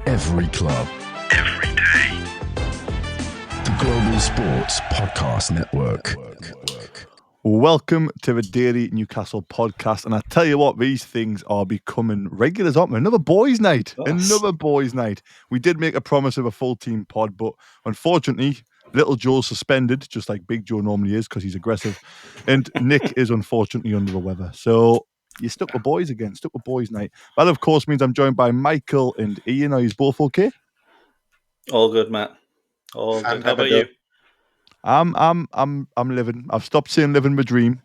Every club. Every day. The Global Sports Podcast Network. Welcome to the Daily Newcastle podcast. And I tell you what, these things are becoming regulars, aren't they? Another boys' night. Yes. Another boys' night. We did make a promise of a full team pod, but unfortunately, little Joe's suspended, just like Big Joe normally is, because he's aggressive. And Nick is unfortunately under the weather. So you're stuck with boys again, stuck with boys' night. That, of course, means I'm joined by Michael and Ian. Are you both okay? All good, Matt. All good. How about you? I'm living. I've stopped saying living my dream,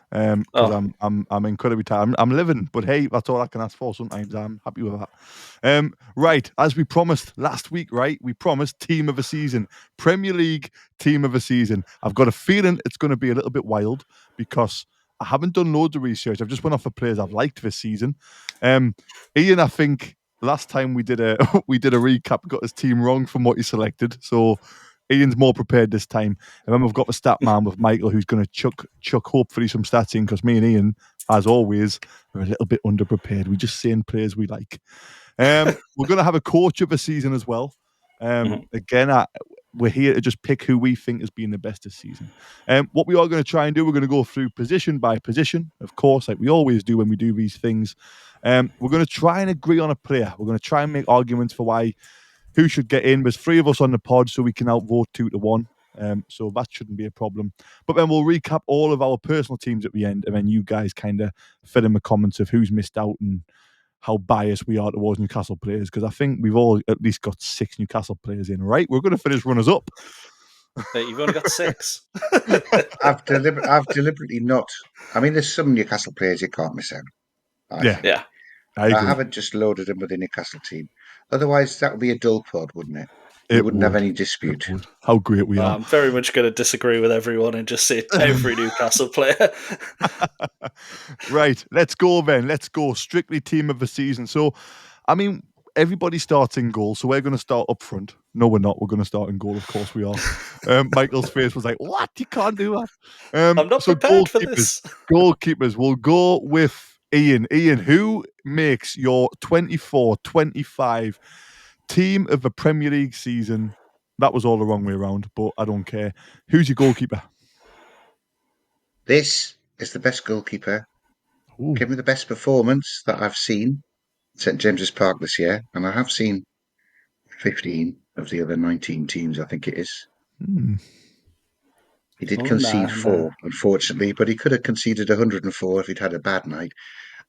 because I'm incredibly tired. I'm living, but hey, that's all I can ask for. Sometimes I'm happy with that. Right, as we promised last week, right? We promised team of the season, Premier League team of the season. I've got a feeling it's going to be a little bit wild because I haven't done loads of research. I've just went off the players I've liked this season. Ian, I think last time we did a recap, got his team wrong from what he selected, so Ian's more prepared this time. And then we've got the stat man with Michael, who's going to chuck hopefully some stats in, because me and Ian, as always, are a little bit underprepared. We're just saying players we like. We're going to have a coach of the season as well. Again, we're here to just pick who we think has been the best this season. What we are going to try and do, we're going to go through position by position, of course, like we always do when we do these things. We're going to try and agree on a player. We're going to try and make arguments for who should get in. There's 3 of us on the pod, so we can outvote 2-1. So that shouldn't be a problem. But then we'll recap all of our personal teams at the end, and then you guys kind of fill in the comments of who's missed out and how biased we are towards Newcastle players, because I think we've all at least got 6 Newcastle players in, right? We're going to finish runners up. Hey, you've only got 6. I've deliberately not. I mean, there's some Newcastle players you can't miss out. I think. Yeah. I agree. haven't just loaded them with the Newcastle team. Otherwise, that would be a dull pod, wouldn't it? We wouldn't have any dispute. It would. How great we are. I'm very much going to disagree with everyone and just say every Newcastle player. Right, let's go then. Let's go strictly team of the season. So, I mean, everybody starts in goal, so we're going to start up front. No, we're not. We're going to start in goal. Of course we are. Michael's face was like, what? You can't do that. I'm not prepared for this. Goalkeepers. We'll go with Ian. Ian, who makes your 24-25 team of the Premier League season? That was all the wrong way around, but I don't care. Who's your goalkeeper? This is the best goalkeeper. Ooh. Give me the best performance that I've seen at St James's Park this year, and I have seen 15 of the other 19 teams, I think it is. He did concede 4, unfortunately, but he could have conceded 104 if he'd had a bad night.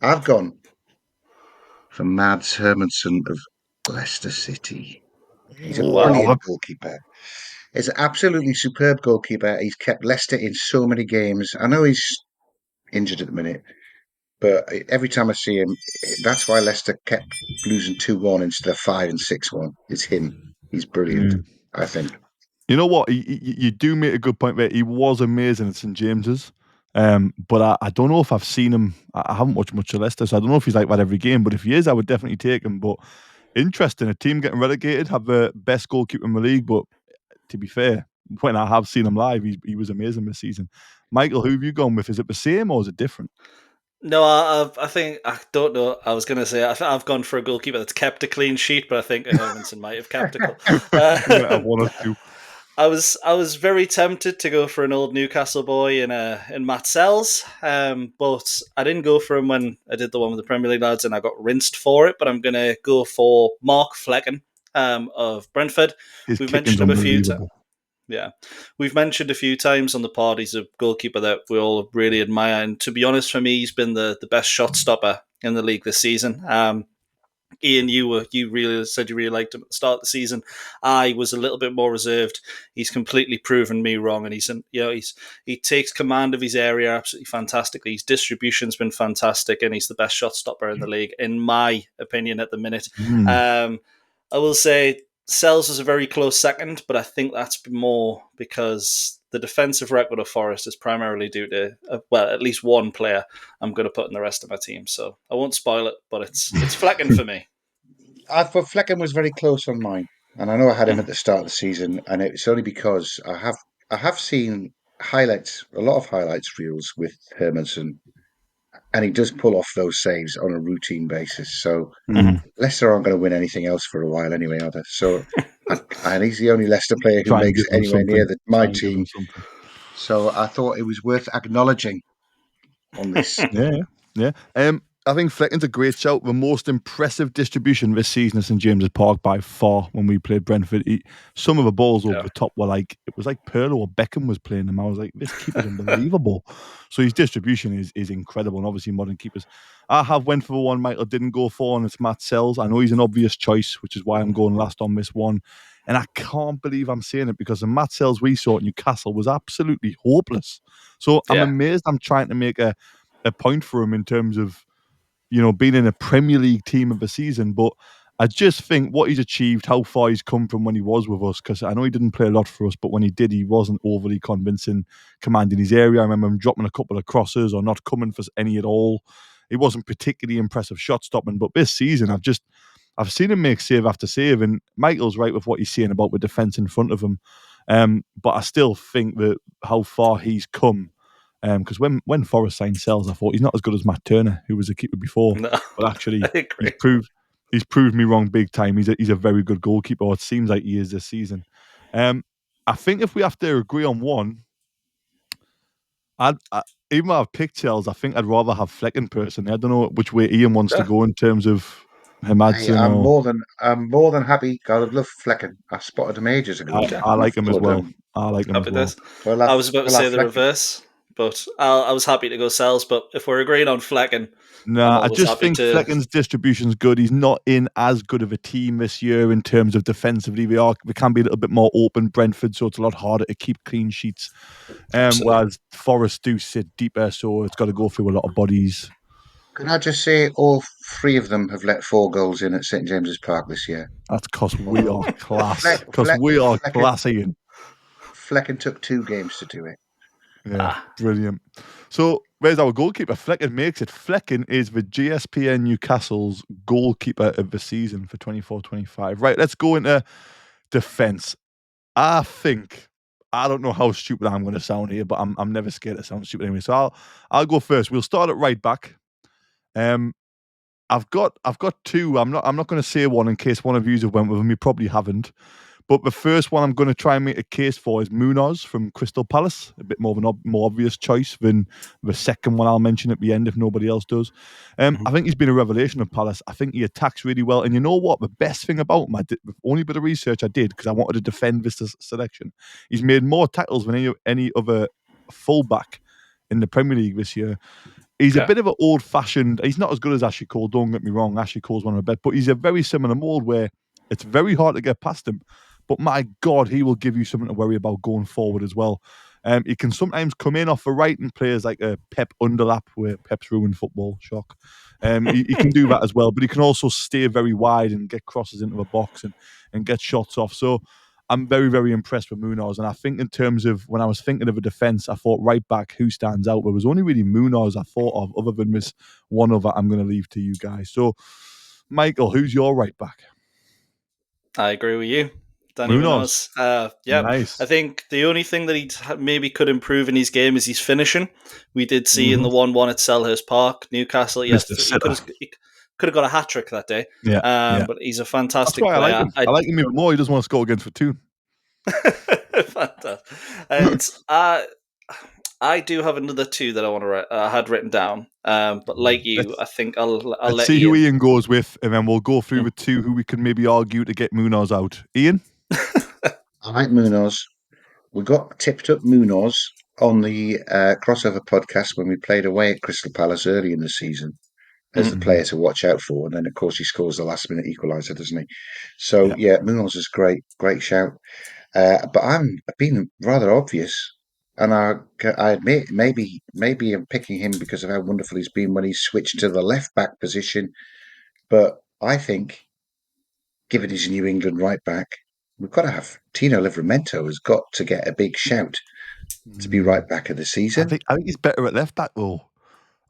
I've gone for Mads Hermansen of Leicester City. He's a brilliant goalkeeper. He's an absolutely superb goalkeeper. He's kept Leicester in so many games. I know he's injured at the minute, but every time I see him, that's why Leicester kept losing 2-1 instead of 5 and 6-1. It's him. He's brilliant, I think. You know what? You do make a good point there. He was amazing at St James's. But I don't know if I've seen him. I haven't watched much of Leicester, so I don't know if he's like that every game. But if he is, I would definitely take him. But interesting, a team getting relegated, have the best goalkeeper in the league. But to be fair, when I have seen him live, he was amazing this season. Michael, who have you gone with? Is it the same or is it different? No, I think, I don't know. I was going to say, I've gone for a goalkeeper that's kept a clean sheet, but I think Hermansen might have kept a goal. One or two. I was very tempted to go for an old Newcastle boy in Matt Sells, but I didn't go for him when I did the one with the Premier League lads, and I got rinsed for it. But I'm going to go for Mark Flecken of Brentford. We've mentioned him a few times. Yeah, we've mentioned a few times on the pod. He's a goalkeeper that we all really admire, and to be honest, for me, he's been the best shot stopper in the league this season. Ian, you really said you really liked him at the start of the season. I was a little bit more reserved. He's completely proven me wrong, and he takes command of his area absolutely fantastically. His distribution's been fantastic, and he's the best shot stopper in the league, in my opinion, at the minute. I will say Sells was a very close second, but I think that's more because the defensive record of Forest is primarily due to, at least one player I'm going to put in the rest of my team. So I won't spoil it, but it's Flecken for me. I thought Flecken was very close on mine, and I know I had him at the start of the season, and it's only because I have seen highlights, a lot of highlights reels with Hermansen, and he does pull off those saves on a routine basis. So Mm. Leicester aren't going to win anything else for a while anyway, are they? So, and he's the only Leicester player who Try and makes give them anywhere near something. my Try and give team. them something. So I thought it was worth acknowledging on this. Yeah. I think Flecken's a great shout. The most impressive distribution this season at St James's Park by far when we played Brentford. Some of the balls over the top were like, it was like Pirlo or Beckham was playing them. I was like, this keeper's unbelievable. So his distribution is incredible. And obviously modern keepers. I have went for the one Michael didn't go for, and it's Matt Sells. I know he's an obvious choice, which is why I'm going last on this one. And I can't believe I'm saying it because the Matt Sells we saw at Newcastle was absolutely hopeless. So I'm amazed I'm trying to make a point for him in terms of, being in a Premier League team of the season. But I just think what he's achieved, how far he's come from when he was with us, because I know he didn't play a lot for us, but when he did, he wasn't overly convincing commanding his area. I remember him dropping a couple of crosses or not coming for any at all. He wasn't particularly impressive shot stopping, but this season I've seen him make save after save, and Michael's right with what he's saying about the defence in front of him. But I still think that how far he's come, because when Forrest signed Sells, I thought he's not as good as Matt Turner, who was a keeper before. No, but actually, I agree. he's proved me wrong big time. He's a very good goalkeeper. Or it seems like he is this season. I think if we have to agree on one, even though I've picked Sells, I think I'd rather have Flecken personally. I don't know which way Ian wants to go in terms of Hermadsen I'm more than happy. God, I've loved Flecken. I spotted him ages ago. I like him as well. I like him as well. I was about to say the reverse, but I was happy to go Sells. But if we're agreeing on Flecken, no, I just think Flecken's distribution's good. He's not in as good of a team this year in terms of defensively. We can be a little bit more open, Brentford, so it's a lot harder to keep clean sheets. Whereas Forest do sit deeper, so it's got to go through a lot of bodies. Can I just say all three of them have let 4 goals in at St James's Park this year? That's because we are class. Because we are classy. Flecken took 2 games to do it. Yeah, brilliant. So where's our goalkeeper? Flecken makes it. Flecken is the GSPN Newcastle's goalkeeper of the season for 24-25. Right, let's go into defence. I don't know how stupid I'm going to sound here, but I'm never scared to sound stupid anyway. So I'll go first. We'll start at right back. I've got 2. I'm not going to say one in case one of you have went with them. You probably haven't. But the first one I'm going to try and make a case for is Munoz from Crystal Palace. A bit more of more obvious choice than the second one I'll mention at the end if nobody else does. I think he's been a revelation of Palace. I think he attacks really well. And you know what? The best thing about him, the only bit of research I did, because I wanted to defend this selection, he's made more tackles than any other fullback in the Premier League this year. He's a bit of an old-fashioned. He's not as good as Ashley Cole. Don't get me wrong. Ashley Cole's one of the best, but he's a very similar mold where it's very hard to get past him. But my God, he will give you something to worry about going forward as well. He can sometimes come in off the right and players like a Pep underlap, where Pep's ruined football. Shock. He can do that as well, but he can also stay very wide and get crosses into the box and get shots off. So I'm very, very impressed with Munoz. And I think in terms of when I was thinking of a defence, I thought right back, who stands out? There was only really Munoz I thought of, other than this one other I'm going to leave to you guys. So, Michael, who's your right back? I agree with you. Danny Munoz. Nice. I think the only thing that he maybe could improve in his game is his finishing. We did see in the 1-1 at Selhurst Park, Newcastle. Yes, he could have got a hat trick that day. But he's a fantastic player. I like him. I like him even more. He doesn't want to score against for 2. Fantastic. And I do have another 2 that I want to I had written down. But like you, I think I'll let see who Ian goes with, and then we'll go through the 2 who we can maybe argue to get Munoz out. Ian? I like Munoz. We got tipped up Munoz on the crossover podcast when we played away at Crystal Palace early in the season as the player to watch out for. And then, of course, he scores the last-minute equaliser, doesn't he? So, Munoz is great shout. But I've been rather obvious. And I admit, maybe I'm picking him because of how wonderful he's been when he's switched to the left-back position. But I think, given he's a New England right-back, we've got to have Tino Livramento has got to get a big shout to be right back of the season. I think he's better at left back though.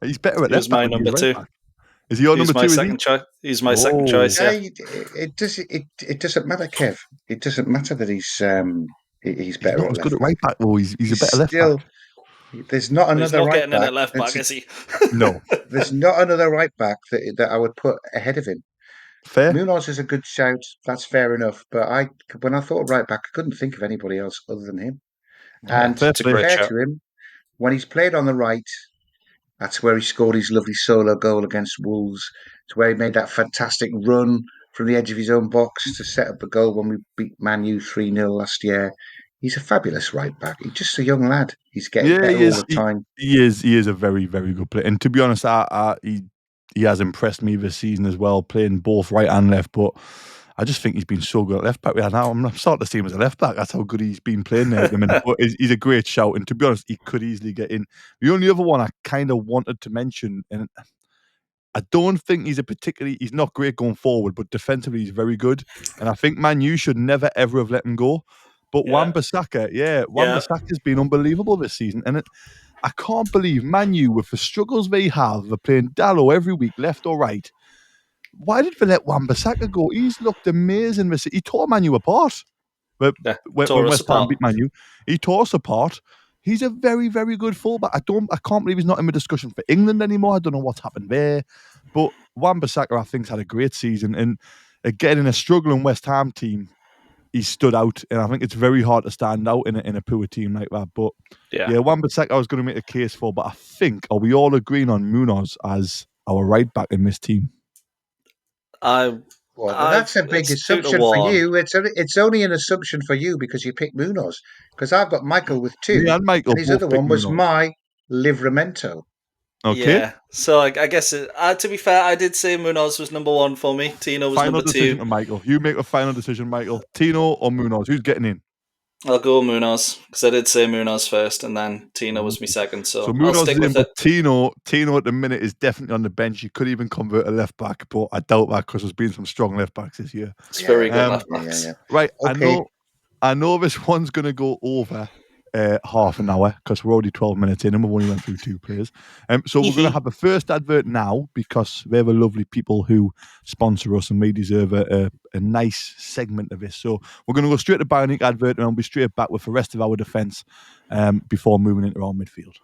He's better at left back. He was my number 2. Is he your number 2? He's my second choice. Yeah. It doesn't matter, Kev. It doesn't matter that he's better. He's not as good at right back though. He's a better left back. There's not But he's another not right getting in back. at left back, is he? No. There's not another right back that I would put ahead of him. Fair. Munoz is a good shout. That's fair enough. But when I thought right back, I couldn't think of anybody else other than him. Yeah, And fair to it's a be play. great fair shout. to him, when he's played on the right, that's where he scored his lovely solo goal against Wolves. It's where he made that fantastic run from the edge of his own box to set up a goal when we beat Man U 3-0 last year. He's a fabulous right back. He's just a young lad. He's getting Yeah, better he all is. the time. He is. He is a very, very good player. And to be honest, he has impressed me this season as well, playing both right and left. But I just think he's been so good at left back. Now I'm starting to see him as a left back. That's how good he's been playing there at the minute. But he's a great shout. And to be honest, he could easily get in. The only other one I kind of wanted to mention, and I don't think he's not great going forward, but defensively he's very good. And I think Man U should never ever have let him go. But Yeah. Wan-Bissaka, Yeah. Bissaka's been unbelievable this season. And I can't believe Man U, with the struggles they have, they're playing Dalot every week, left or right. Why did they let Wan-Bissaka go? He's looked amazing this season. He tore Man U apart. But Yeah, when tore us West Ham apart. beat Man U, he tore us apart. He's a very, very good fullback. I can't believe he's not in the discussion for England anymore. I don't know what's happened there. But Wan-Bissaka, I think, has had a great season. And again, in a struggling West Ham team, he stood out. And I think it's very hard to stand out in a poor team like that. But yeah, Wan-Bissaka I was going to make a case for. But I think, are we all agreeing on Munoz as our right back in this team? Well, that's a big it's 2-1. assumption for you. It's only an assumption for you because you picked Munoz. Because I've got Michael with Me 2, and Michael and his both other picked one was Munoz. my Livramento. Okay. Yeah, so I guess to be fair, I did say Munoz was number 1 for me. Tino was Final number decision 2. to Michael. You make a final decision, Michael. Tino or Munoz? Who's getting in? I'll go Munoz because I did say Munoz first, and then Tino was my second. So I'll Munoz stick is in, with it. but Tino at the minute is definitely on the bench. He could even convert a left back, but I doubt that because there's been some strong left backs this year. It's very good left backs. Right, Okay. I know this one's going to go over half an hour because we're already 12 minutes in and we've only went through 2 players. So we're going to have the first advert now because they're the lovely people who sponsor us and we deserve a nice segment of this. So we're going to go straight to Bioniq advert and I'll be straight back with the rest of our defence before moving into our midfield.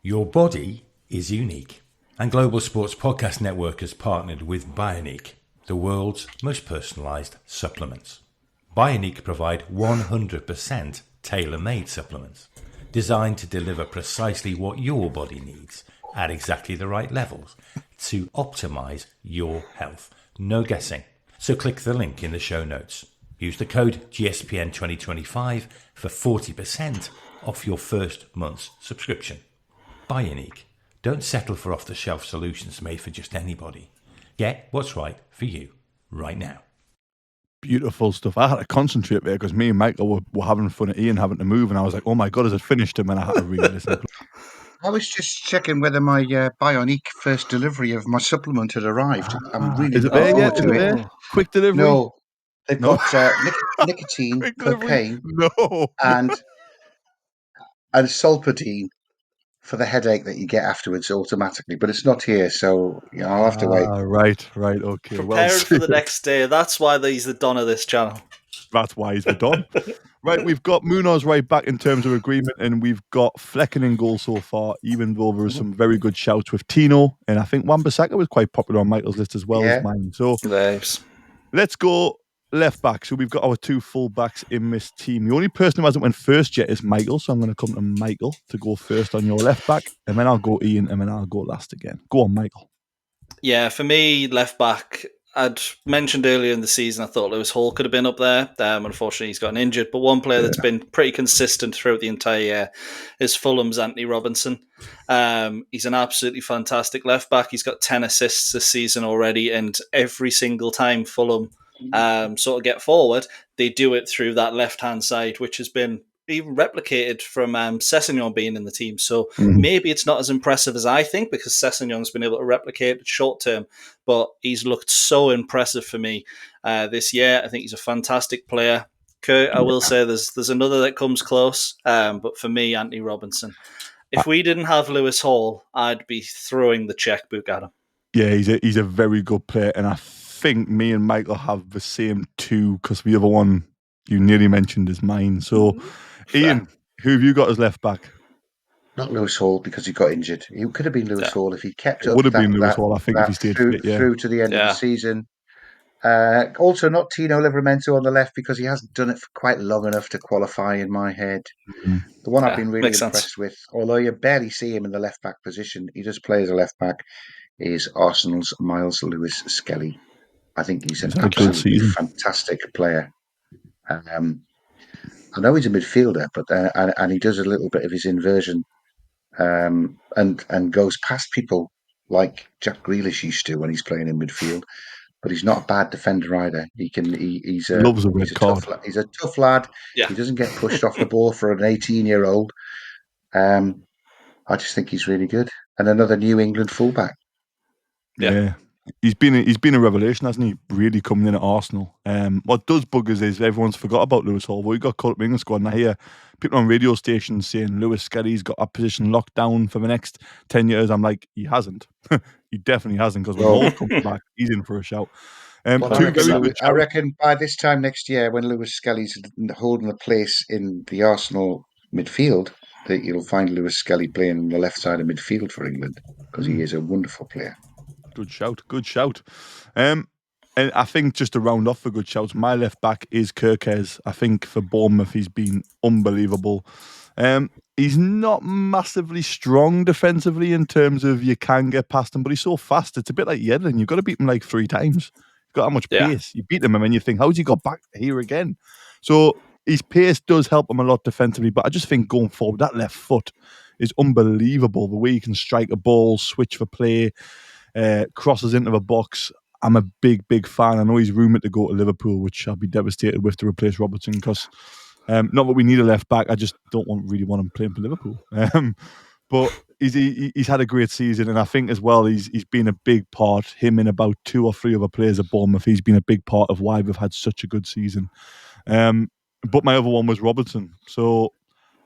Your body is unique. And Global Sports Podcast Network has partnered with Bioniq, the world's most personalised supplements. Bioniq provide 100% tailor-made supplements designed to deliver precisely what your body needs at exactly the right levels to optimize your health. No guessing. So click the link in the show notes. Use the code GSPN 2025 for 40% off your first month's subscription. Bioniq. Don't settle for off-the-shelf solutions made for just anybody. Get what's right for you right now. Beautiful stuff. I had to concentrate there because me and Michael were having fun at Ian having to move, and I was like, "Oh my god, has it finished him?" And I had to really listen. I was just checking whether my Bioniq first delivery of my supplement had arrived. I'm really Is it looking there yet? forward Is to it it. there? Quick delivery? No, they've No. got nicotine, Quick delivery? cocaine, No. and solpadine for the headache that you get afterwards automatically. But it's not here, so I'll have to wait. Right. Okay. Preparing for the next day. That's why he's the Don of this channel. That's why he's the Don. Right, we've got Munoz right back in terms of agreement, and we've got Flecken in goal so far, even though there are some very good shouts with Tino, and I think Wan-Bissaka was quite popular on Michael's list as well as mine. So let's go left back. So we've got our 2 full backs in this team. The only person who hasn't went first yet is Michael, so I'm going to come to Michael to go first on your left back, and then I'll go Ian, and then I'll go last again. Go on, Michael. Yeah, for me, left back, I'd mentioned earlier in the season I thought Lewis Hall could have been up there. Unfortunately, he's gotten injured. But one player that's been pretty consistent throughout the entire year is Fulham's Anthony Robinson. He's an absolutely fantastic left back. He's got 10 assists this season already, and every single time Fulham sort of get forward, they do it through that left-hand side, which has been even replicated from Sessegnon being in the team. So maybe it's not as impressive as I think because Sessegnon's been able to replicate it short term, but he's looked so impressive for me this year. I think he's a fantastic player. Kurt, I will say there's another that comes close, but for me, Anthony Robinson. If we didn't have Lewis Hall, I'd be throwing the checkbook at him. Yeah, he's a very good player, and I think me and Michael have the same 2 because the other one you nearly mentioned is mine. So, Ian, who have you got as left back? Not Lewis Hall because he got injured. He could have been Lewis Hall if he kept It up would have been Lewis that Hall, I think, if he stayed through fit. Yeah, through to the end of the Yeah. season. Also, not Tino Livramento on the left because he hasn't done it for quite long enough to qualify in my head. The one I've been really makes sense. impressed with, although you barely see him in the left back position, he does play as a left back, is Arsenal's Miles Lewis Skelly. I think he's an had a good absolutely season. fantastic player. I know he's a midfielder, but and he does a little bit of his inversion and goes past people like Jack Grealish used to when he's playing in midfield. But he's not a bad defender either. He's a Loves a red card. he's a tough lad. Yeah. He doesn't get pushed off the ball for an 18-year-old. I just think he's really good. And another New England fullback. Yeah. He's been a revelation, hasn't he? Really coming in at Arsenal. What does bug us is everyone's forgot about Lewis Hall. We got caught up in England squad, and I hear people on radio stations saying Lewis Skelly's got a position locked down for the next 10 years. I'm like, he hasn't. He definitely hasn't, because when Hall comes back, he's in for a shout. Well, Two very good I shouts. reckon by this time next year, when Lewis Skelly's holding the place in the Arsenal midfield, that you'll find Lewis Skelly playing on the left side of midfield for England because he is a wonderful player. Good shout. Good shout. And I think just to round off for good shouts, my left back is Kirkez. I think for Bournemouth, he's been unbelievable. He's not massively strong defensively in terms of you can get past him, but he's so fast. It's a bit like Yedlin. You've got to beat him like 3 times. He's got that much pace. You beat him and then you think, how's he got back here again? So his pace does help him a lot defensively, but I just think going forward, that left foot is unbelievable. The way he can strike a ball, switch for play, crosses into the box. I'm a big fan. I know he's rumoured to go to Liverpool, which I'll be devastated with to replace Robertson, because not that we need a left back, I just don't really want him playing for Liverpool. But he's had a great season, and I think as well he's been a big part. Him and about 2 or 3 other players at Bournemouth, he's been a big part of why we've had such a good season. But my other one was Robertson, so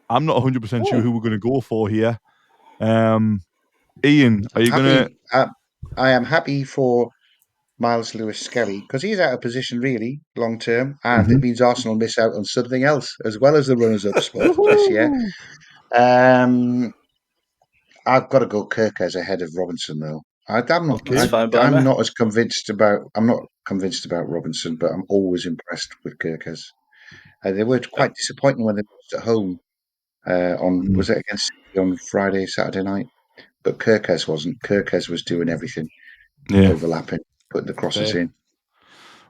I'm not 100% sure who we're going to go for here. Ian, are you going to? I am happy for Miles Lewis Skelly because he's out of position really long term, and it means Arsenal miss out on something else as well as the runners-up spot this year. I've got to go Kirkez ahead of Robinson though. That's fine by me. I'm not convinced about Robinson, but I'm always impressed with Kirkez. They were quite disappointing when they lost at home was it against City on Friday, Saturday night? But Kirkez wasn't. Kirkez was doing everything, overlapping, putting the crosses in.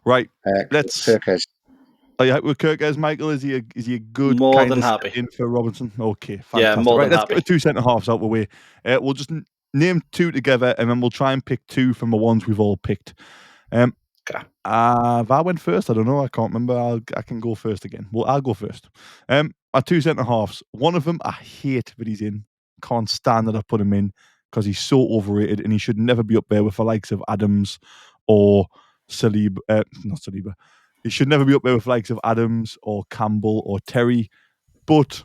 Right, let's. Kirkez. Are you happy with Kirkez, Michael? Is he a good more kind than of happy in for Robinson? Okay, fantastic. Yeah, more right, than let's happy. get the 2 centre halves out of the way. We'll just name 2 together, and then we'll try and pick 2 from the ones we've all picked. If I went first, I don't know. I can't remember. I can go first again. Well, I'll go first. Our 2 centre halves. One of them I hate that he's in. Can't stand that I put him in because he's so overrated, and he should never be up there with the likes of Adams or Saliba. Not Saliba. He should never be up there with the likes of Adams or Campbell or Terry. But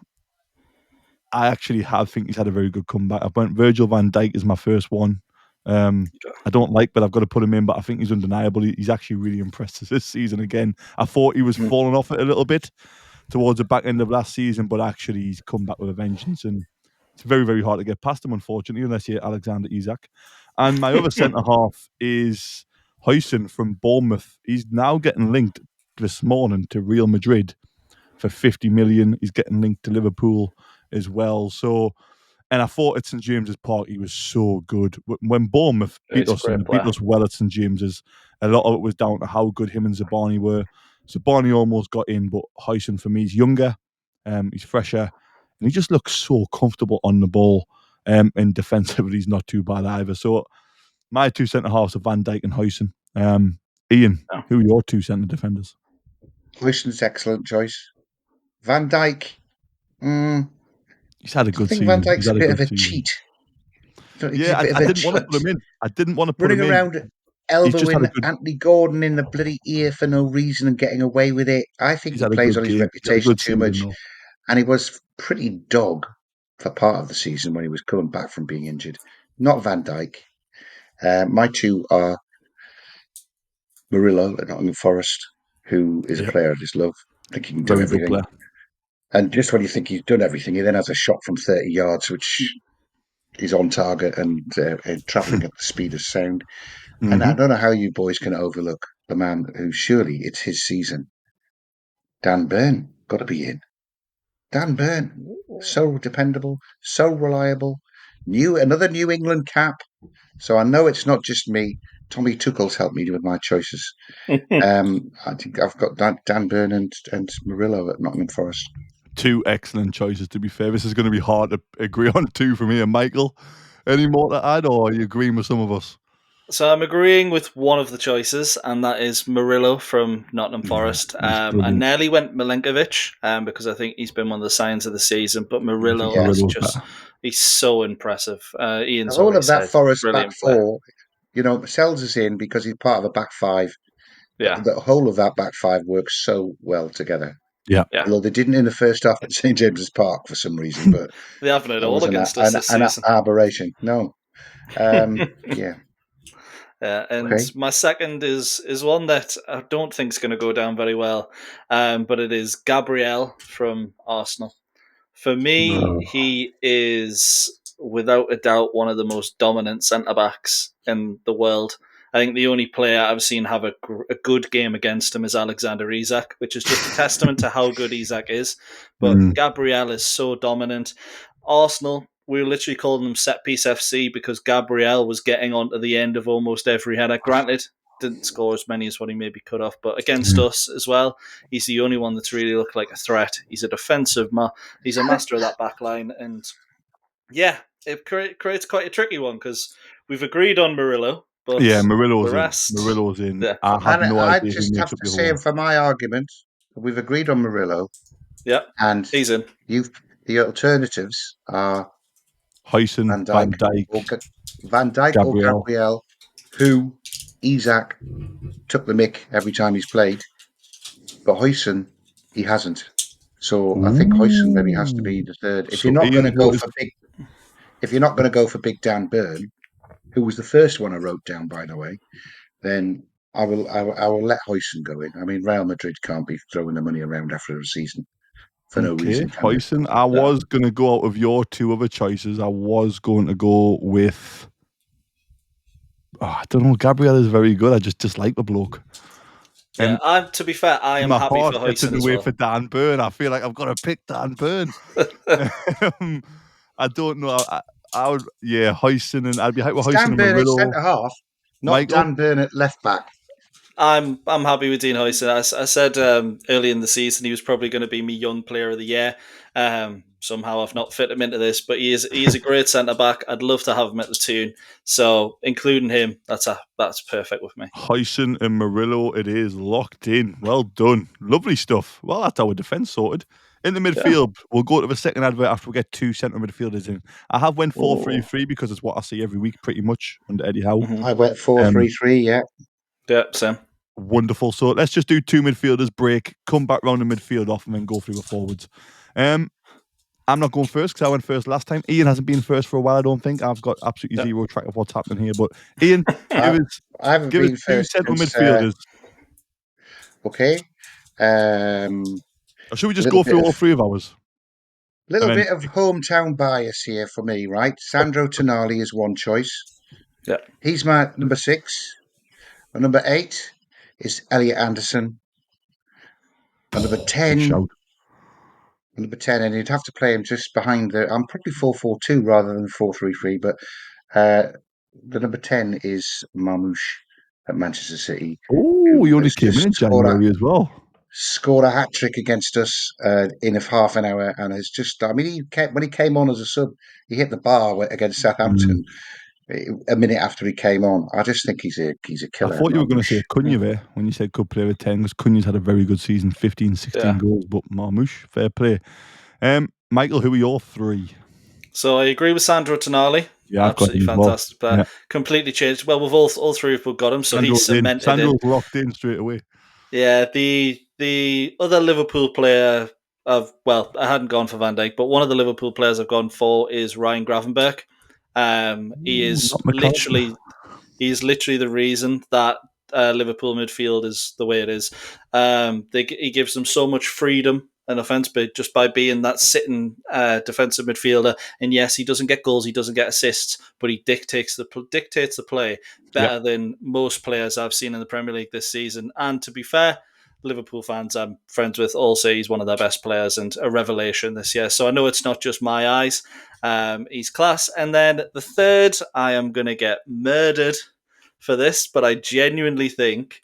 I actually think he's had a very good comeback. I went Virgil van Dijk is my first one. I don't like, but I've got to put him in. But I think he's undeniable. He's actually really impressed us this season again. I thought he was falling off it a little bit towards the back end of last season, but actually he's come back with a vengeance, and it's very, very hard to get past him, unfortunately, unless you're Alexander Isak. And my other centre half is Huijsen from Bournemouth. He's now getting linked this morning to Real Madrid for 50 million. He's getting linked to Liverpool as well. So, and I thought at St James's Park he was so good. When Bournemouth beat us and beat us well at St James's, a lot of it was down to how good him and Zabani were. Zabani almost got in, but Huijsen for me is younger, he's fresher, and he just looks so comfortable on the ball. And defensively, he's not too bad either. So my 2 centre halves are Van Dijk and Huijsen. Ian, who are your 2 centre defenders? Huijsen's excellent choice. Van Dijk. He's had a good season. Van Dijk's a bit of a cheat. Yeah, I didn't want to put him in. I didn't want to put him in. Running around elbowing Anthony Gordon in the bloody ear for no reason and getting away with it. I think he plays on his reputation too much. And he was pretty dog for part of the season when he was coming back from being injured. Not Van Dijk. My 2 are Murillo at Nottingham Forest, who is a player I just love. I think he can do everything. And just when you think he's done everything, he then has a shot from 30 yards, which is on target and travelling at the speed of sound. And I don't know how you boys can overlook the man who surely it's his season. Dan Burn, got to be in. Dan Burn, so dependable, so reliable. Another New England cap. So I know it's not just me. Tommy Tuchel's helped me with my choices. I think I've got Dan Burn and Murillo at Nottingham Forest. Two excellent choices, to be fair. This is going to be hard to agree on two for me and Michael. Any more to add, or are you agreeing with some of us? So I'm agreeing with one of the choices, and that is Murillo from Nottingham Forest. I nearly went Milenkovic because I think he's been one of the signs of the season, but Murillo is just, he's so impressive. Ian's the whole of that said, Forest back four, Sells is in because he's part of a back five. Yeah. The whole of that back five works so well together. Yeah. Although they didn't in the first half at St James's Park for some reason, but they haven't at all against us this season. An aberration. No. Yeah. And my second is one that I don't think is going to go down very well, but it is Gabriel from Arsenal. For me, he is without a doubt one of the most dominant centre-backs in the world. I think the only player I've seen have a good game against him is Alexander Isak, which is just a testament to how good Isak is. But Gabriel is so dominant. Arsenal, we were literally calling them set-piece FC because Gabriel was getting onto the end of almost every header. Granted, didn't score as many as what he maybe could have, but against us as well, he's the only one that's really looked like a threat. He's a defensive he's a master of that back line, and yeah, it creates quite a tricky one because we've agreed on Murillo, but Murillo's in. Yeah. I have no idea. I just have to say, for my argument, we've agreed on Murillo. Yeah, and he's in. The alternatives are Huijsen, Van Dijk, or Gabriel, who Isak took the mick every time he's played, but Huijsen, he hasn't. So I think Huijsen maybe has to be the third. If you're not going to go for big Dan Burn, who was the first one I wrote down, by the way, then I will let Huijsen go in. I mean, Real Madrid can't be throwing the money around after a season for no reason. Huijsen. I was going to go out of your two other choices. I was going to go with. I don't know. Gabriel is very good. I just dislike the bloke. Yeah, to be fair, I am happy for Huijsen as well. For Dan Burn, I feel like I've got to pick Dan Burn. I don't know. I would, Huijsen, and I'd be happy with Huijsen and Murillo. Dan Burn at centre half, not Michael? Dan Burn at left back. I'm happy with Dean Huijsen. I said early in the season he was probably going to be my young player of the year. Somehow I've not fit him into this, but he is a great centre back. I'd love to have him at the tune. So including him, that's perfect with me. Huijsen and Murillo, it is locked in. Well done, lovely stuff. Well, that's our defence sorted. In the midfield, we'll go to the second advert after we get two centre midfielders in. I have went 4-3-3 because it's what I see every week, pretty much under Eddie Howe. I went 4-3-3. Yeah. Yeah, same. Wonderful. So let's just do two midfielders, break, come back round the midfield off, and then go through the forwards. I'm not going first because I went first last time. Ian hasn't been first for a while, I don't think. I've got absolutely zero track of what's happening here. But Ian, give us two central midfielders. Okay. Or should we just go through all three of ours? A little bit of hometown bias here for me, right? Sandro Tonali is one choice. Yeah. He's my number 6. My number 8 is Elliot Anderson. My number 10. Number 10, and you'd have to play him just behind I'm probably 4-4-2 rather than 4-3-3, but the number 10 is Marmoush at Manchester City. Oh, he only came in January as well. Scored a hat-trick against us in half an hour, and it's just, I mean, when he came on as a sub, he hit the bar against Southampton a minute after he came on. I just think he's a killer. I thought you were going to say Cunha there when you said could play with 10, because Cunha's had a very good season, 15, 16 goals, but Marmoush, fair play. Michael, who are your 3? So I agree with Sandro Tonali. Yeah, absolutely fantastic. But completely changed. Well, we've all three of us got him, so he's cemented. Sandro's locked in straight away. Yeah, the other Liverpool player I hadn't gone for Van Dijk, but one of the Liverpool players I've gone for is Ryan Gravenberch. He is literally the reason that Liverpool midfield is the way it is. He gives them so much freedom an offence, but just by being that sitting defensive midfielder. And yes, he doesn't get goals, he doesn't get assists, but he dictates the play better than most players I've seen in the Premier League this season. And to be fair, Liverpool fans I'm friends with all say he's one of their best players and a revelation this year. So I know it's not just my eyes. He's class. And then the third, I am going to get murdered for this, but I genuinely think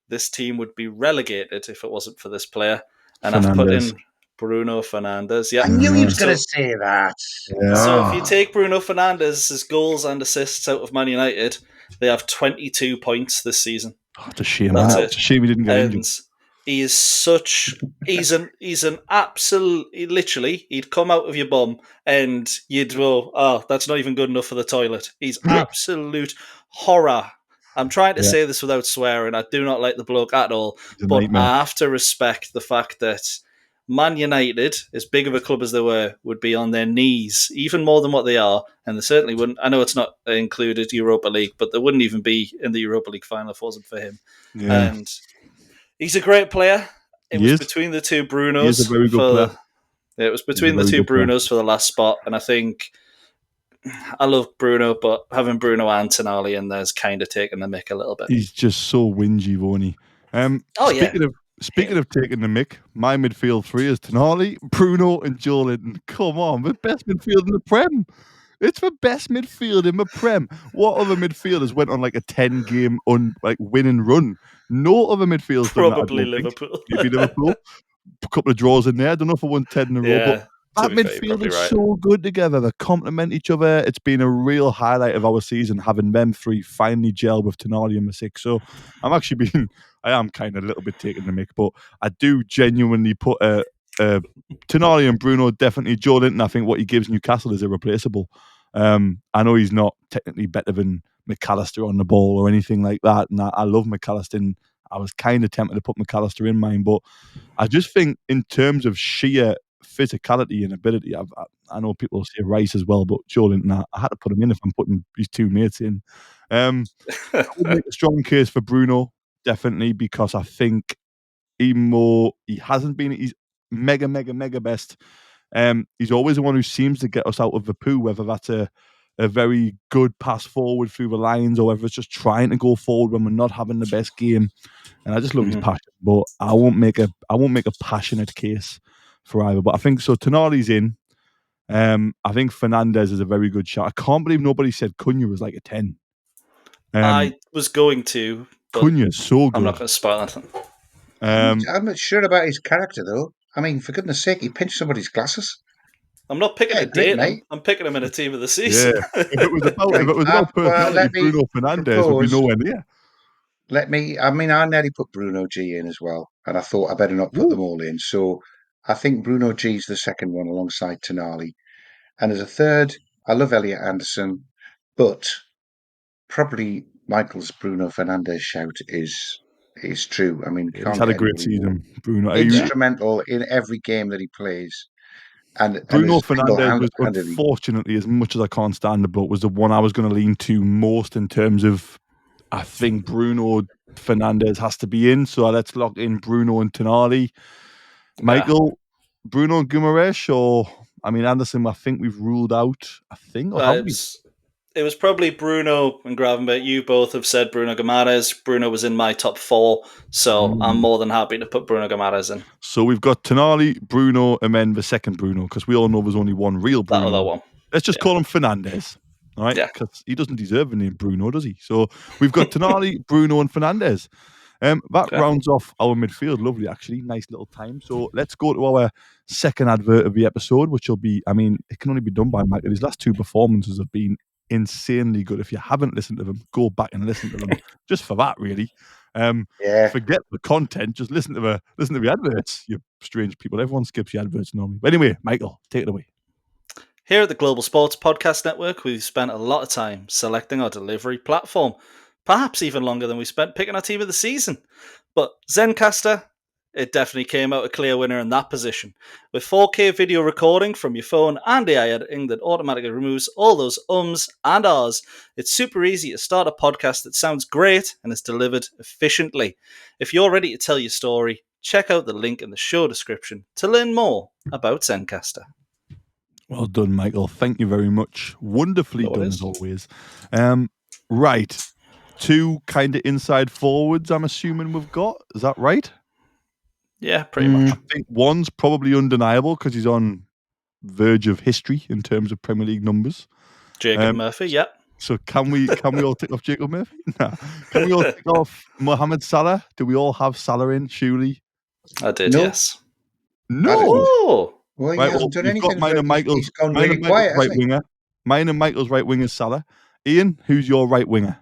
this team would be relegated if it wasn't for this player. And I've put in Bruno Fernandes. Yeah, I knew he was going to say that. So if you take Bruno Fernandes' goals and assists out of Man United, they have 22 points this season. Oh, it's a shame. That's It's a shame he didn't get injured. He is he's an absolute, literally, he'd come out of your bum and you'd go, oh, that's not even good enough for the toilet. He's absolute horror. I'm trying to say this without swearing. I do not like the bloke at all. But I have to respect the fact that Man United, as big of a club as they were, would be on their knees, even more than what they are. And they certainly wouldn't. I know it's not included Europa League, but they wouldn't even be in the Europa League final if it wasn't for him. Yeah. And he's a great player. It was between the two Brunos. He is a very good player. It was between the two Brunos for the last spot. And I think I love Bruno, but having Bruno and Tonali in there's kind of taking the mick a little bit. He's just so whingy, Voni. Speaking of taking the mick, my midfield three is Tonali, Bruno, and Joelinton. Come on, the best midfield in the Prem. It's the best midfield in the Prem. What other midfielders went on like a 10-game winning run? No other midfielders. Probably Liverpool. Maybe Liverpool. A couple of draws in there. I don't know if I won 10 in a row, but that midfield is so good together. They complement each other. It's been a real highlight of our season having them three finally gel with Tonali and the six. So I am kind of a little bit taking the mick, but I do genuinely put Tonali and Bruno definitely. Joelinton, I think what he gives Newcastle is irreplaceable. I know he's not technically better than McAllister on the ball or anything like that, and I love McAllister. And I was kind of tempted to put McAllister in mine, but I just think in terms of sheer physicality and ability, I know people say Rice as well, but Joelinton, I had to put him in if I'm putting these two mates in. I would make a strong case for Bruno, definitely, because I think even more he hasn't been he's mega best. He's always the one who seems to get us out of the poo, whether that's a very good pass forward through the lines or whether it's just trying to go forward when we're not having the best game. And I just love his passion, but I won't make a passionate case for either. But I think so. Tonali's in. I think Fernandes is a very good shot. I can't believe nobody said Cunha was like a 10. I was going to. Cunha's so good. I'm not going to spoil anything. I'm not sure about his character, though. I mean, for goodness sake, he pinched somebody's glasses. I'm not picking a date. I'm picking him in a team of the season. Yeah. If it was about personality, Bruno Fernandes would be nowhere near. I nearly put Bruno G in as well, and I thought I better not put them all in. So I think Bruno G's the second one alongside Tonali. And as a third, I love Elliot Anderson, but probably Michael's Bruno Fernandes shout is true. I mean, he's had a great season, Bruno. Instrumental in every game that he plays. And Bruno Fernandes was, unfortunately, as much as I can't stand the bloke, was the one I was going to lean to most in terms of, I think Bruno Fernandes has to be in. So let's lock in Bruno and Tonali. Michael, Bruno and Guimaraes, or Anderson, I think we've ruled out. It was probably Bruno and Gravenberch. You both have said Bruno Guimaraes. Bruno was in my top 4, so I'm more than happy to put Bruno Guimaraes in. So we've got Tonali, Bruno, and then the second Bruno, because we all know there's only one real Bruno. That other one. Let's just call him Fernandes, all right? Because he doesn't deserve the name Bruno, does he? So we've got Tonali, Bruno, and Fernandes. That rounds off our midfield. Lovely, actually. Nice little time. So let's go to our second advert of the episode, which will be, it can only be done by Michael. His last 2 performances have been insanely good. If you haven't listened to them, go back and listen to them just for that, really. Forget the content, just listen to the adverts, you strange people. Everyone skips the adverts normally. But anyway, Michael, take it away. Here at the Global Sports Podcast Network, we've spent a lot of time selecting our delivery platform, perhaps even longer than we spent picking our team of the season. But Zencastr, it definitely came out a clear winner in that position. With 4K video recording from your phone and AI editing that automatically removes all those ums and ahs, it's super easy to start a podcast that sounds great and is delivered efficiently. If you're ready to tell your story, check out the link in the show description to learn more about Zencastr. Well done, Michael. Thank you very much. Wonderfully done as always. Right. 2 kind of inside forwards, I'm assuming we've got. Is that right? Yeah, pretty much. I think one's probably undeniable because he's on verge of history in terms of Premier League numbers. Jacob Murphy, yep. So can we all tick off Jacob Murphy? No. Can we all tick off Mohamed Salah? Do we all have Salah in, surely? I did, No. yes. No. Oh. Well, he Right, hasn't done we've anything. got mine and Michael's. He's gone Mine really and Michael's quiet, right hasn't he? winger. Mine and Michael's right winger is Salah. Ian, who's your right winger?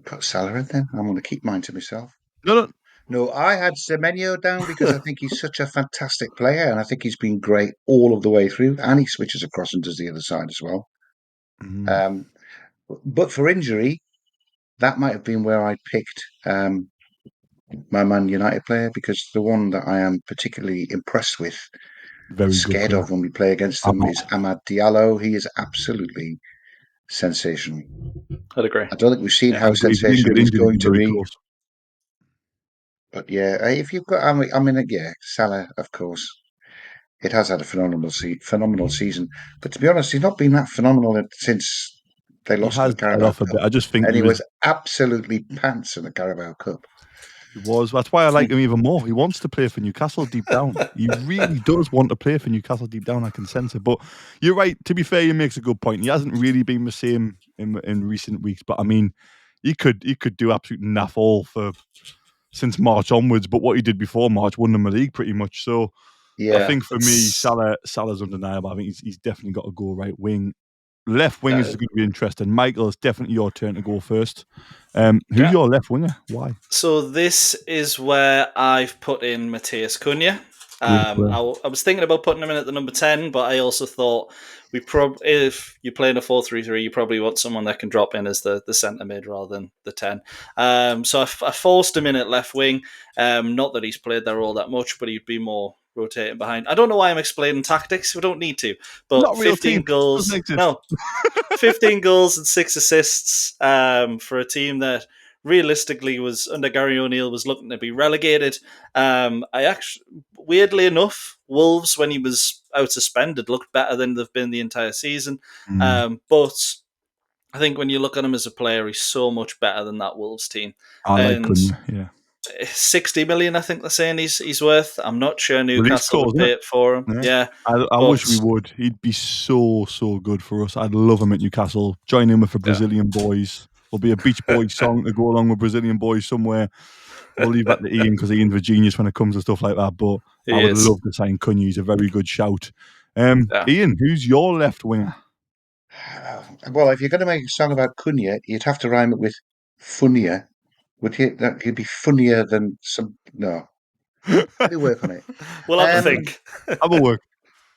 Put Salah in then. I'm going to keep mine to myself. No. No, I had Semenyo down because I think he's such a fantastic player, and I think he's been great all of the way through. And he switches across and does the other side as well. But for injury, that might have been where I picked my Man United player, because the one that I am particularly impressed with, scared of when we play against them, is Amad Diallo. He is absolutely sensational. I'd agree. I don't think we've seen how sensational he's going to be. Close. But yeah, if you've got, I mean, yeah, Salah, of course, it has had a phenomenal season. But to be honest, he's not been that phenomenal since they lost the Carabao Cup. I just think and he was absolutely pants in the Carabao Cup. He was. That's why I like him even more. He wants to play for Newcastle deep down. He really does want to play for Newcastle deep down. I can sense it. But you're right. To be fair, he makes a good point. He hasn't really been the same in recent weeks. But I mean, he could do absolute naff all for since March onwards. But what he did before March won them the league pretty much. So yeah, I think for me, Salah's undeniable. I think he's definitely got to go right wing. Left wing is going to be interesting. Michael, it's definitely your turn to go first. Who's your left winger? Why? So this is where I've put in Matheus Cunha. I was thinking about putting him in at the number 10, but I also thought if you're playing a 4-3-3, you probably want someone that can drop in as the centre mid rather than the 10. So I forced him in at left wing. Not that he's played there all that much, but he'd be more rotating behind. I don't know why I'm explaining tactics. We don't need to. But not 15 goals. No, 15 goals and 6 assists for a team that realistically was under Gary O'Neill was looking to be relegated. Weirdly enough, Wolves, when he was out suspended, looked better than they've been the entire season. But I think when you look at him as a player, he's so much better than that Wolves team. I like Cunha, yeah. 60 million, I think they're saying he's worth. I'm not sure Newcastle would pay it for him. Yeah. I wish we would. He'd be so good for us. I'd love him at Newcastle. Join him with the Brazilian boys. There'll be a Beach Boys song to go along with Brazilian boys somewhere. We'll leave that to Ian because Ian's a genius when it comes to stuff like that. But I would love to sign Cunha. He's a very good shout. Ian, who's your left winger? Well, if you're going to make a song about Cunha, you'd have to rhyme it with funnier. Would you? That could be funnier than some. No, let me work on it. We'll have a think. Have a work.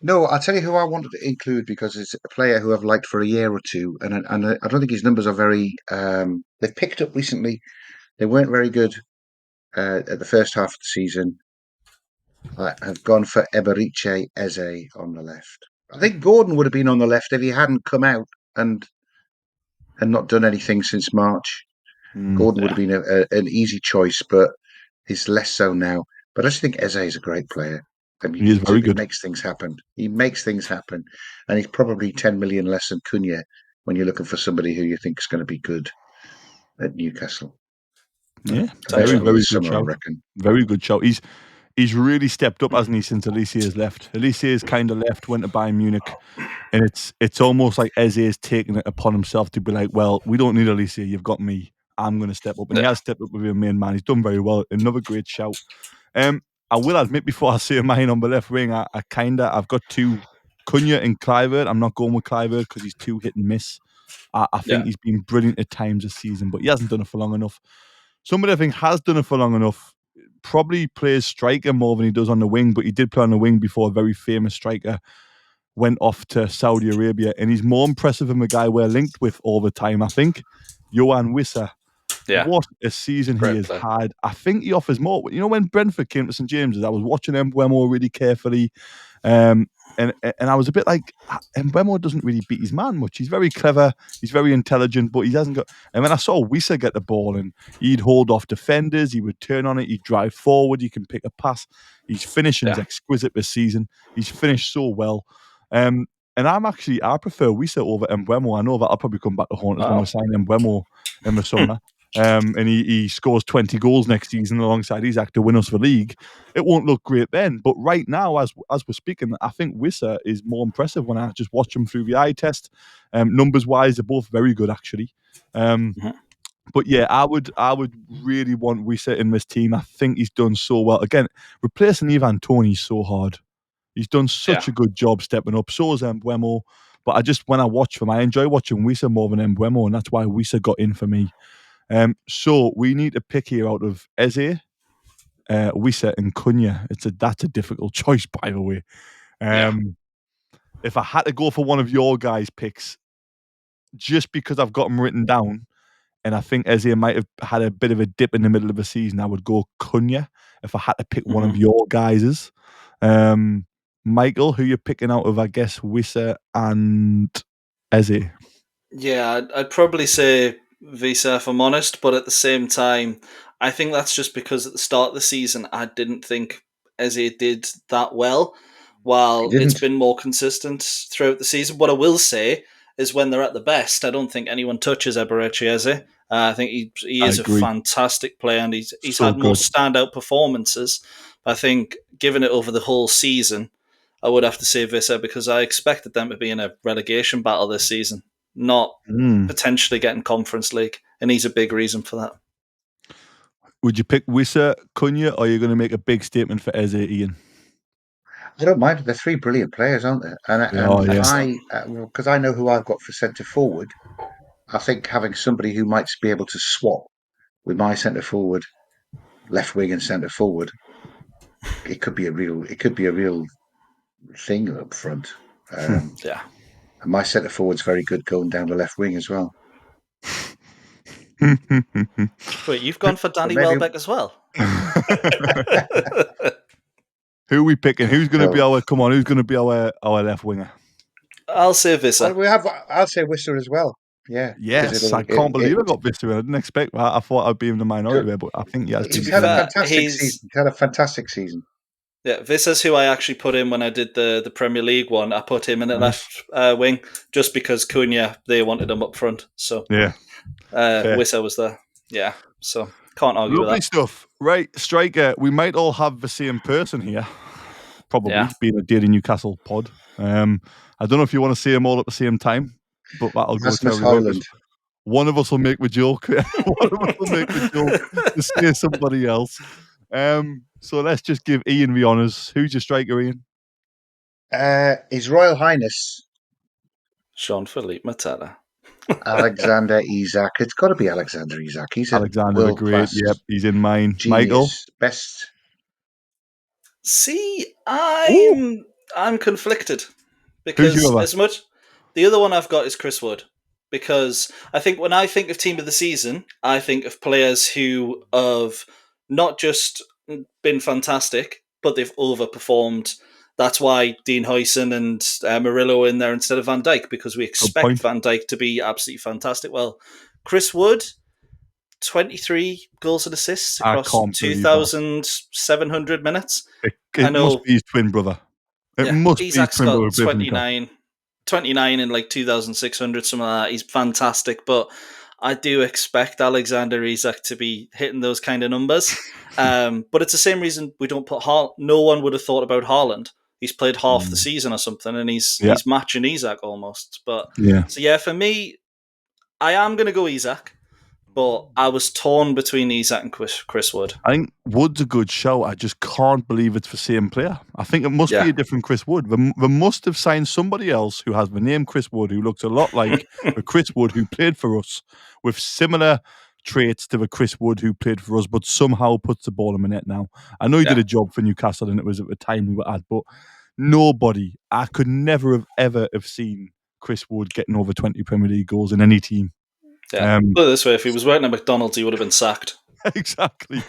No, I'll tell you who I wanted to include because it's a player who I've liked for a year or two, and I don't think his numbers are very. They've picked up recently. They weren't very good at the first half of the season. I have gone for Eberiche Eze on the left. I think Gordon would have been on the left if he hadn't come out and not done anything since March. Gordon would have been an easy choice, but he's less so now. But I just think Eze is a great player. I mean, he is very good. He makes things happen. And he's probably 10 million less than Cunha when you're looking for somebody who you think is going to be good at Newcastle. Yeah, very good shout. I reckon. Very good shout. He's really stepped up, hasn't he, since Elise has left? Elise has kind of left, went to Bayern Munich, and it's almost like Eze is taking it upon himself to be like, well, we don't need Elise, you've got me. I'm going to step up. And he has stepped up with your main man. He's done very well. Another great shout. I will admit before I say mine on the left wing, I've got two, Cunha and Kluivert. I'm not going with Kluivert because he's too hit and miss. I think he's been brilliant at times this season, but he hasn't done it for long enough. Somebody I think has done it for long enough, probably plays striker more than he does on the wing, but he did play on the wing before a very famous striker went off to Saudi Arabia, and he's more impressive than the guy we're linked with all the time, I think. Yohan Wissa. Yeah. What a season he has had. I think he offers more. You know, when Brentford came to St James's, I was watching them more really carefully, And I was a bit like, Mbeumo doesn't really beat his man much. He's very clever, he's very intelligent, but he hasn't got. And when I saw Wissa get the ball and he'd hold off defenders, he would turn on it, he'd drive forward, he can pick a pass. His finishing's exquisite this season. He's finished so well. And I prefer Wissa over Mbeumo. I know that'll probably come back to haunt us when we sign Mbeumo in the summer. And he scores 20 goals next season alongside Isaac to win us the league. It won't look great then, but right now, as we're speaking, I think Wissa is more impressive when I just watch him through the eye test. Numbers wise, they're both very good actually. But yeah, I would really want Wissa in this team. I think he's done so well. Again, replacing Ivan Toney's so hard. He's done such a good job stepping up. So is Mbeumo. But when I watch them, I enjoy watching Wissa more than Mbeumo, and that's why Wissa got in for me. So we need to pick here out of Eze, Wissa and Cunha. That's a difficult choice, by the way. If I had to go for one of your guys' picks, just because I've got them written down, and I think Eze might have had a bit of a dip in the middle of the season, I would go Cunha if I had to pick one of your guys's. Michael, who you're picking out of, I guess, Wissa and Eze? Yeah, I'd probably say Visa if I'm honest, but at the same time, I think that's just because at the start of the season, I didn't think Eze did that well, while it's been more consistent throughout the season. What I will say is when they're at the best, I don't think anyone touches Eberechi Eze. I think he is a fantastic player, and he's so had more standout performances. I think given it over the whole season, I would have to say Visa because I expected them to be in a relegation battle this season, not potentially getting Conference League, and he's a big reason for that. Would you pick Wissa, Cunha, or are you going to make a big statement for Eze, Ian? I don't mind. They're three brilliant players, aren't they? Because I know who I've got for centre forward, I think having somebody who might be able to swap with my centre forward, left wing and centre forward, it could be a real thing up front. And my centre forward's very good going down the left wing as well. Wait, you've gone for Danny Welbeck as well? Who are we picking? Who's going to be our? Come on, who's going to be our left winger? I'll say Vissa. I'll say Wissa as well. Yeah. Yes, I can't believe I got Vissa. I didn't expect that. I thought I'd be in the minority there, but I think he has. He's had a fantastic season. He's had a fantastic season. Yeah, Vissa's who I actually put in when I did the Premier League one. I put him in the left wing just because Cunha, they wanted him up front. So yeah, Wissa was there. Yeah, so can't argue with that. Lovely stuff. Right, striker, we might all have the same person here. Probably being a Daily Newcastle pod. I don't know if you want to see them all at the same time, but that'll go terribly well. One of us will make the joke. One of us will make the joke to say somebody else. So let's just give Ian the honours. Who's your striker, Ian? His Royal Highness Jean-Philippe Mateta. Alexander Isak. It's got to be Alexander Isak. He's Alexander the Great. Yep, he's in mine. Genius. Michael? Best. See, I'm conflicted because as much the other one I've got is Chris Wood, because I think when I think of team of the season, I think of players who have not just been fantastic, but they've overperformed. That's why Dean Huijsen and Murillo are in there instead of Van Dijk, because we expect Van Dijk to be absolutely fantastic. Well, Chris Wood, 23 goals and assists across 2,700 minutes. It must be his twin brother. It must Isak's be his twin got brother. 29 in like 2,600, something like that. He's fantastic, but I do expect Alexander Isak to be hitting those kind of numbers. But it's the same reason we don't put no one would have thought about Haaland. He's played half the season or something, and he's matching Isak almost. But for me, I am going to go Isak. But I was torn between Isak and Chris Wood. I think Wood's a good show. I just can't believe it's the same player. I think it must be a different Chris Wood. They must have signed somebody else who has the name Chris Wood, who looks a lot like the Chris Wood who played for us, with similar traits to the Chris Wood who played for us, but somehow puts the ball in the net now. I know he did a job for Newcastle, and it was at the time we were at, but I could never have ever have seen Chris Wood getting over 20 Premier League goals in any team. Yeah. Put it this way, if he was working at McDonald's, he would have been sacked. Exactly.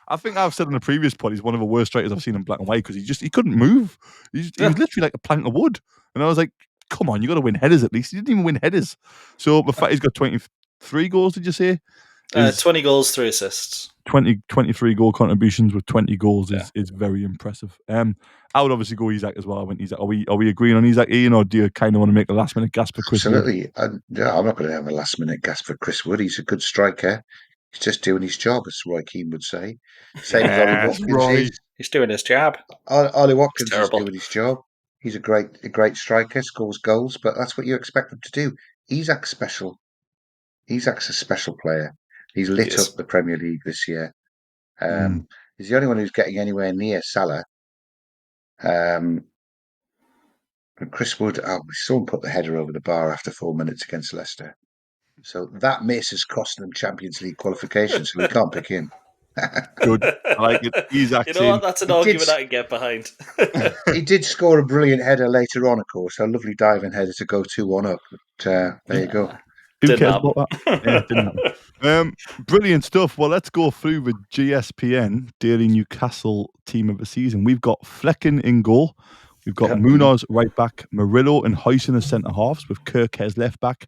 I think I've said on the previous pod he's one of the worst strikers I've seen in black and white because he couldn't move. He was literally like a plank of wood, and I was like, "Come on, you got to win headers at least." He didn't even win headers. So the fact he's got 23 goals, did you say? 20 goals, 3 assists. 23 goal contributions with 20 goals is very impressive. I would obviously go Isak as well. I went Isak. Are we agreeing on Isak, Ian, or do you kind of want to make a last minute gasp for Chris Wood? Absolutely. I'm not going to have a last minute gasp for Chris Wood. He's a good striker. He's just doing his job, as Roy Keane would say. Same as Ollie Watkins is. He's doing his job. Ollie Watkins is terrible. doing his job. He's a great striker, scores goals, but that's what you expect him to do. Isak's special. Isak's a special player. He's lit up the Premier League this year. He's the only one who's getting anywhere near Salah. And Chris Wood, we saw him put the header over the bar after 4 minutes against Leicester. So that miss has cost them Champions League qualification, so we can't pick him. Good. I like it. Isak. You know what? That's an argument I can get behind. He did score a brilliant header later on, of course. A lovely diving header to go 2-1 up. But there you go. Who cares about that? Yeah, didn't happen. Brilliant stuff. Well, let's go through the GSPN Daily Newcastle team of the season. We've got Flecken in goal. We've got Munoz right back, Murillo and Huyson as centre halves with Kirkes left back.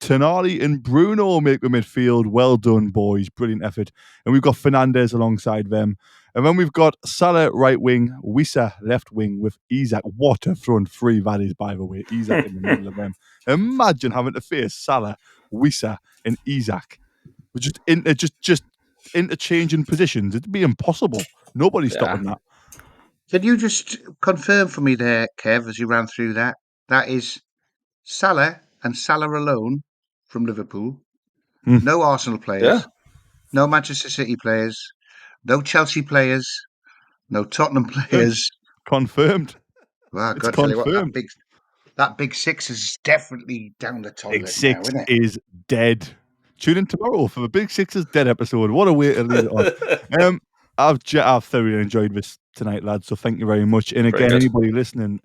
Tonali and Bruno make the midfield. Well done, boys. Brilliant effort. And we've got Fernandes alongside them. And then we've got Salah right wing, Wissa left wing with Isak. What a front three that is, by the way. Isak in the middle of them. Imagine having to face Salah, Wissa and Isak. Just interchanging positions. It'd be impossible. Nobody's stopping that. Can you just confirm for me there, Kev, as you ran through that? That is Salah and Salah alone from Liverpool. No Arsenal players. No Manchester City players. No Chelsea players. No Tottenham players. Confirmed. Well, I've got to tell you what, that big six is definitely down the toilet Big Six now, isn't it? is dead. Tune in tomorrow for the Big Six is Dead episode. What a way to leave it on. I've thoroughly enjoyed this tonight, lads, so thank you very much. And again, anybody listening,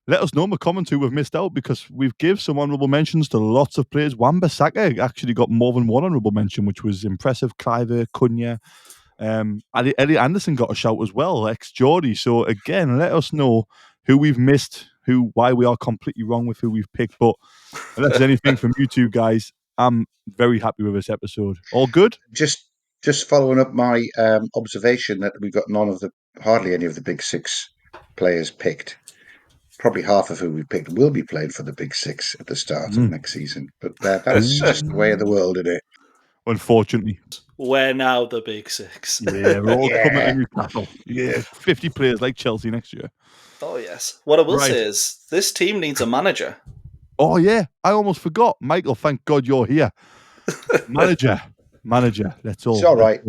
let us know in the comments who we've missed out, because we've given some honourable mentions to lots of players. Wan-Bissaka actually got more than one honourable mention, which was impressive. Cliver, Cunha, Elliot Anderson got a shout as well, ex-Geordie. So again, let us know who we've missed, why we are completely wrong with who we've picked. But if there's anything from you two guys, I'm very happy with this episode. All good? Just following up my observation that we've got hardly any of the Big Six players picked. Probably half of who we picked will be playing for the Big Six at the start of next season. But that's just the way of the world, isn't it? Unfortunately. We're now the Big Six. Yeah, we're all coming to Newcastle. Yeah, 50 players like Chelsea next year. Oh, yes. What I will say is this team needs a manager. Oh, yeah. I almost forgot. Michael, thank God you're here. Manager. Let's all. It's all right.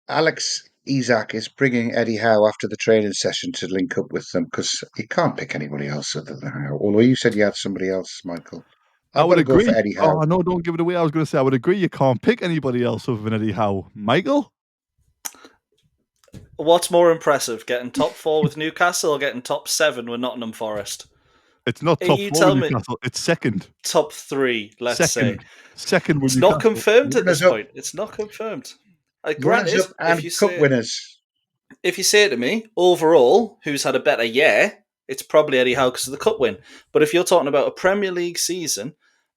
Alex Isak is bringing Eddie Howe after the training session to link up with them, because he can't pick anybody else other than Howe. Although you said you had somebody else, Michael. I would agree. Go for Eddie Howe. Oh, no, don't give it away. I was going to say, I would agree. You can't pick anybody else other than Eddie Howe. Michael? What's more impressive, getting top 4 with Newcastle or getting top 7 with Nottingham Forest? It's not top 4 with Newcastle. It's second. Top 3, let's say. Second with Newcastle. It's not confirmed at this point. It's not confirmed. Granted, and cup winners. If you say to me, overall, who's had a better year, it's probably Eddie Howe because of the cup win. But if you're talking about a Premier League season,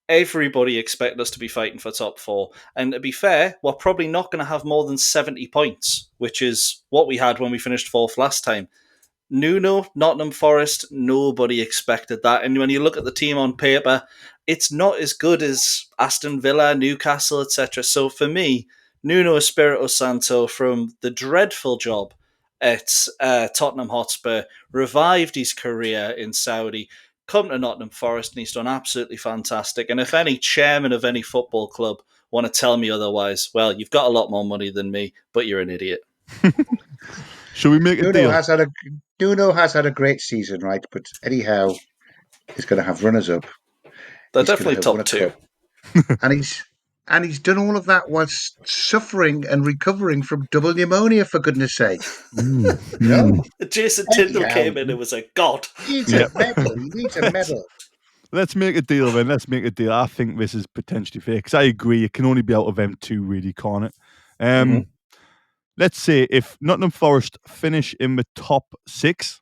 everybody expects us to be fighting for top 4. And to be fair, we're probably not going to have more than 70 points, which is what we had when we finished 4th last time. Nuno, Nottingham Forest, nobody expected that. And when you look at the team on paper, it's not as good as Aston Villa, Newcastle, etc. So for me, Nuno Espirito Santo, from the dreadful job at Tottenham Hotspur, revived his career in Saudi, come to Nottingham Forest, and he's done absolutely fantastic. And if any chairman of any football club want to tell me otherwise, well, you've got a lot more money than me, but you're an idiot. Should we make a deal? Nuno has had a great season, right? But Eddie Howe is going to have runners-up. They're definitely top 2. And he's done all of that whilst suffering and recovering from double pneumonia, for goodness sake. Jason Tyndall came in and was like, God. He needs a medal. He needs a medal. Let's make a deal then. Let's make a deal. I think this is potentially fair because I agree. It can only be out of them two, really, can't it? Let's say if Nottingham Forest finish in the top 6,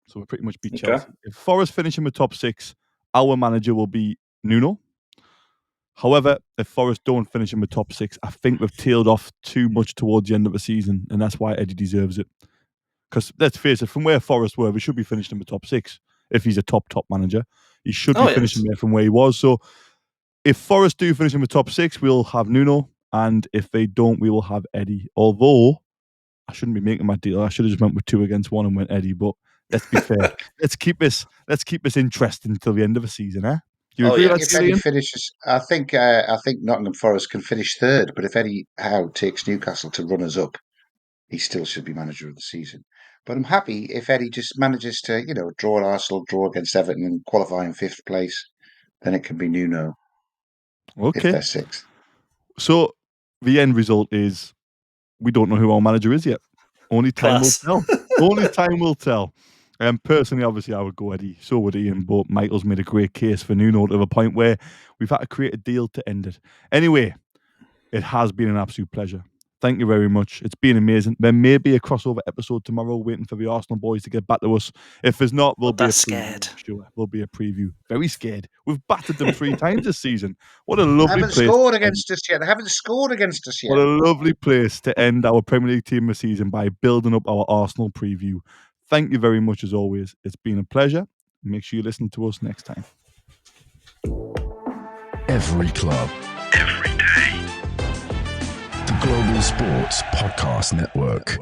so we'll pretty much beat Chelsea. If Forest finish in the top 6, our manager will be Nuno. However, if Forest don't finish in the top 6, I think we've tailed off too much towards the end of the season, and that's why Eddie deserves it. Because let's face it, from where Forest were, we should be finished in the top 6. If he's a top manager, he should be finishing there from where he was. So if Forest do finish in the top 6, we'll have Nuno, and if they don't, we will have Eddie. Although I shouldn't be making my deal. I should have just went with 2 against 1 and went Eddie. But let's be fair. Let's keep this interesting until the end of the season, eh? Do you agree with that, If Eddie Ian? finishes, I think Nottingham Forest can finish 3rd. But if Eddie Howe takes Newcastle to runners up, he still should be manager of the season. But I'm happy if Eddie just manages to, draw at Arsenal, draw against Everton, and qualify in 5th place. Then it can be Nuno. Okay. If they're 6th. So the end result is we don't know who our manager is yet. Only time will tell. Only time will tell. Personally, obviously, I would go Eddie. So would Ian. But Michael's made a great case for Nuno to the point where we've had to create a deal to end it. Anyway, it has been an absolute pleasure. Thank you very much. It's been amazing. There may be a crossover episode tomorrow waiting for the Arsenal boys to get back to us. If there's not, there'll be a preview. Sure, there'll be a preview. Very scared. We've battered them 3 times this season. What a lovely place. They haven't scored against us yet. They haven't scored against us yet. What a lovely place to end our Premier League team this season by building up our Arsenal preview. Thank you very much as always. It's been a pleasure. Make sure you listen to us next time. Every club. Every day. The Global Sports Podcast Network.